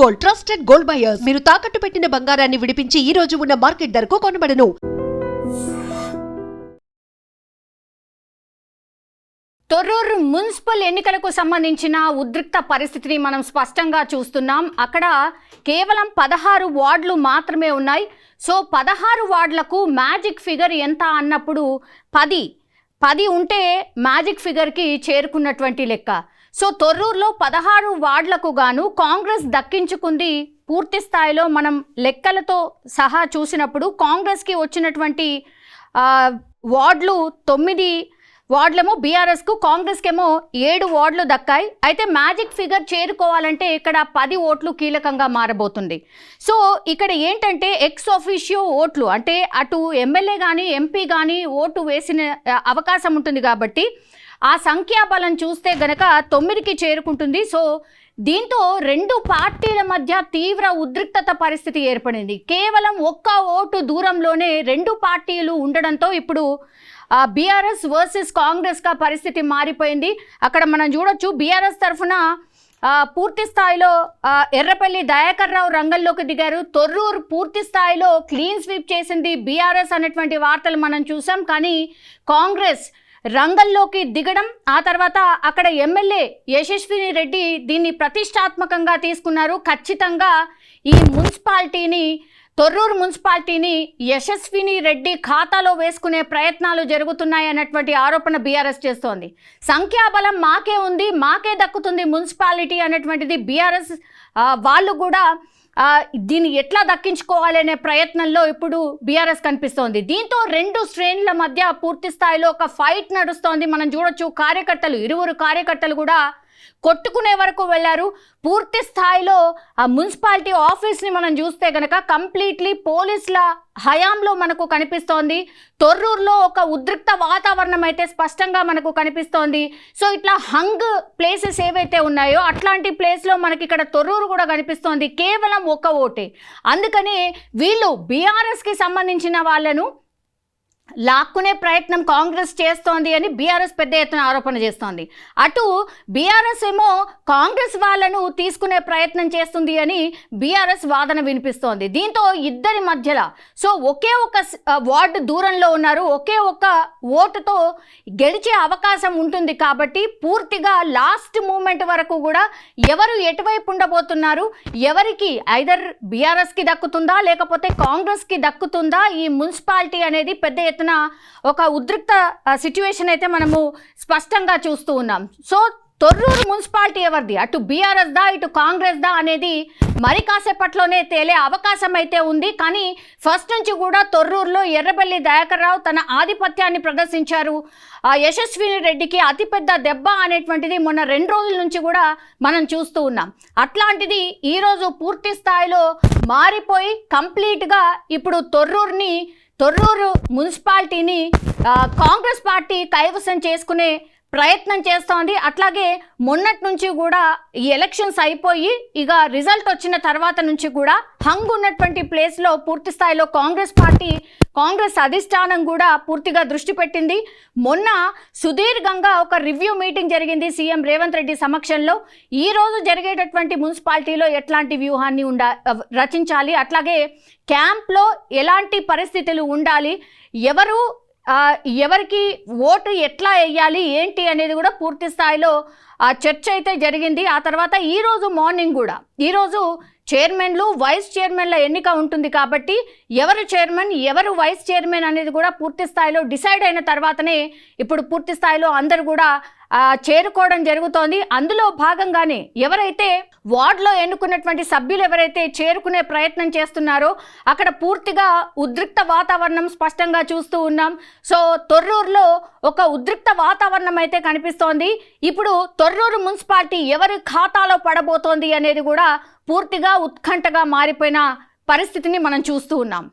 Gold, trusted gold buyers. మీరు తాకట్టు పెట్టిన బంగారాన్ని విడిపించి ఈ రోజు ఉన్న మార్కెట్ ధరకు కొనబడను. తొర్రూరు మున్సిపల్ ఎన్నికలకు సంబంధించిన ఉద్రిక్త పరిస్థితిని మనం స్పష్టంగా చూస్తున్నాం. అక్కడ కేవలం 16 వార్డులు మాత్రమే ఉన్నాయి. సో 16 వార్డులకు మ్యాజిక్ ఫిగర్ ఎంత అన్నప్పుడు 10 ఉంటే మ్యాజిక్ ఫిగర్కి చేరుకున్నటువంటి లెక్క. సో తొర్రూరులో 16 వార్డులకు గాను కాంగ్రెస్ దక్కించుకుంది. పూర్తి స్థాయిలో మనం లెక్కలతో సహా చూసినప్పుడు కాంగ్రెస్కి వచ్చినటువంటి వార్డులు 9 వార్డులేమో బీఆర్ఎస్కు, కాంగ్రెస్కేమో 7 వార్డులు దక్కాయి. అయితే మ్యాజిక్ ఫిగర్ చేరుకోవాలంటే ఇక్కడ 10 ఓట్లు కీలకంగా మారబోతుంది. సో ఇక్కడ ఏంటంటే ఎక్స్ ఆఫీషియో ఓట్లు, అంటే అటు ఎమ్మెల్యే కానీ ఎంపీ కానీ ఓటు వేసిన అవకాశం ఉంటుంది కాబట్టి ఆ సంఖ్యాబలం చూస్తే గనక 9కి చేరుకుంటుంది. సో దీంతో 2 పార్టీల మధ్య తీవ్ర ఉద్రిక్తత పరిస్థితి ఏర్పడింది. కేవలం 1 ఓటు దూరంలోనే 2 పార్టీలు ఉండడంతో ఇప్పుడు బీఆర్ఎస్ వర్సెస్ కాంగ్రెస్గా పరిస్థితి మారిపోయింది. అక్కడ మనం చూడొచ్చు బీఆర్ఎస్ తరఫున పూర్తి స్థాయిలో ఎర్రపల్లి దయాకర్ రావు రంగంలోకి దిగారు. తొర్రూరు పూర్తి స్థాయిలో క్లీన్ స్వీప్ చేసింది బీఆర్ఎస్ అనేటువంటి వార్తలు మనం చూసాం. కానీ కాంగ్రెస్ రంగంలోకి దిగడం, ఆ తర్వాత అక్కడ ఎమ్మెల్యే యశస్విని రెడ్డి దీన్ని ప్రతిష్టాత్మకంగా తీసుకున్నారు. ఖచ్చితంగా ఈ మున్సిపాలిటీని, తొర్రూరు మున్సిపాలిటీని యశస్విని రెడ్డి ఖాతాలో వేసుకునే ప్రయత్నాలు జరుగుతున్నాయి అన్నటువంటి ఆరోపణ బీఆర్ఎస్ చేస్తోంది. సంఖ్యాబలం మాకే ఉంది, మాకే దక్కుతుంది మున్సిపాలిటీ అనేటువంటిది బీఆర్ఎస్ వాళ్ళు కూడా దీన్ని ఎట్లా దక్కించుకోవాలి అనే ప్రయత్నంలో ఇప్పుడు బీఆర్ఎస్ కనిపిస్తోంది. దీంతో 2 శ్రేణుల మధ్య పూర్తి స్థాయిలో ఒక ఫైట్ నడుస్తోంది. మనం చూడొచ్చు ఇరువురు కార్యకర్తలు కూడా కొట్టుకునే వరకు వెళ్ళారు. పూర్తి స్థాయిలో ఆ మున్సిపాలిటీ ఆఫీస్ని మనం చూస్తే కనుక కంప్లీట్లీ పోలీసుల హయాంలో మనకు కనిపిస్తోంది. తొర్రూరులో ఒక ఉద్రిక్త వాతావరణం అయితే స్పష్టంగా మనకు కనిపిస్తోంది. సో ఇట్లా హంగ్ ప్లేసెస్ ఏవైతే ఉన్నాయో అట్లాంటి ప్లేస్లో మనకి ఇక్కడ తొర్రూరు కూడా కనిపిస్తోంది. కేవలం 1 ఓటే. అందుకని వీళ్ళు బీఆర్ఎస్కి సంబంధించిన వాళ్ళను లాక్కునే ప్రయత్నం కాంగ్రెస్ చేస్తోంది అని బీఆర్ఎస్ పెద్ద ఎత్తున ఆరోపణ చేస్తోంది. అటు బీఆర్ఎస్ ఏమో కాంగ్రెస్ వాళ్ళను తీసుకునే ప్రయత్నం చేస్తుంది అని బీఆర్ఎస్ వాదన వినిపిస్తోంది. దీంతో ఇద్దరి మధ్యలో ఒకే ఒక వార్డు దూరంలో ఉన్నారు. ఒకే ఒక ఓటుతో గెలిచే అవకాశం ఉంటుంది కాబట్టి పూర్తిగా లాస్ట్ మూమెంట్ వరకు కూడా ఎవరు ఎటువైపు ఉండబోతున్నారు, ఎవరికి ఐదర్ బీఆర్ఎస్కి దక్కుతుందా లేకపోతే కాంగ్రెస్కి దక్కుతుందా ఈ మున్సిపాలిటీ అనేది పెద్ద ఎత్తున ఒక ఉద్రిక్త సిచ్యువేషన్ అయితే మనము స్పష్టంగా చూస్తూ ఉన్నాం. సో తొర్రూరు మున్సిపాలిటీ ఎవరిది, అటు బీఆర్ఎస్ దా ఇటు కాంగ్రెస్ దా అనేది మరి కాసేపట్లోనే తేలే అవకాశం అయితే ఉంది. కానీ ఫస్ట్ నుంచి కూడా తొర్రూరులో ఎర్రబెల్లి దయాకర్ రావు తన ఆధిపత్యాన్ని ప్రదర్శించారు. యశస్విని రెడ్డికి అతిపెద్ద దెబ్బ అనేటువంటిది మొన్న 2 రోజుల నుంచి కూడా మనం చూస్తూ ఉన్నాం. అట్లాంటిది ఈరోజు పూర్తి స్థాయిలో మారిపోయి కంప్లీట్గా ఇప్పుడు తొర్రూరు మున్సిపాలిటీని కాంగ్రెస్ పార్టీ కైవసం చేసుకునే ప్రయత్నం చేస్తోంది. అట్లాగే మొన్నటి నుంచి కూడా ఈ ఎలక్షన్స్ అయిపోయి ఇక రిజల్ట్ వచ్చిన తర్వాత నుంచి కూడా హంగ్ ఉన్నటువంటి ప్లేస్లో పూర్తి స్థాయిలో కాంగ్రెస్ అధిష్టానం కూడా పూర్తిగా దృష్టి పెట్టింది. మొన్న సుదీర్ఘంగా ఒక రివ్యూ మీటింగ్ జరిగింది సీఎం రేవంత్ రెడ్డి సమక్షంలో. ఈ రోజు జరిగేటటువంటి మున్సిపాలిటీలో ఎట్లాంటి వ్యూహాన్ని రచించాలి, అట్లాగే క్యాంప్లో ఎలాంటి పరిస్థితులు ఉండాలి, ఎవరికి ఓటు ఎట్లా వేయాలి ఏంటి అనేది కూడా పూర్తి స్థాయిలో చర్చ అయితే జరిగింది. ఆ తర్వాత ఈరోజు మార్నింగ్ కూడా చైర్మన్లు వైస్ చైర్మన్ల ఎన్నిక ఉంటుంది కాబట్టి ఎవరు చైర్మన్ ఎవరు వైస్ చైర్మన్ అనేది కూడా పూర్తి స్థాయిలో డిసైడ్ అయిన తర్వాతనే ఇప్పుడు పూర్తి స్థాయిలో అందరూ కూడా చేరుకోవడం జరుగుతోంది. అందులో భాగంగానే ఎవరైతే వార్డులో ఎన్నుకున్నటువంటి సభ్యులు ఎవరైతే చేరుకునే ప్రయత్నం చేస్తున్నారో అక్కడ పూర్తిగా ఉద్రిక్త వాతావరణం స్పష్టంగా చూస్తూ ఉన్నాం. సో తొర్రూరులో ఒక ఉద్రిక్త వాతావరణం అయితే కనిపిస్తోంది. ఇప్పుడు తొర్రూరు మున్సిపాలిటీ ఎవరి ఖాతాలో పడబోతోంది అనేది కూడా పూర్తిగా ఉత్కంఠగా మారిపోయిన పరిస్థితిని మనం చూస్తూ ఉన్నాం.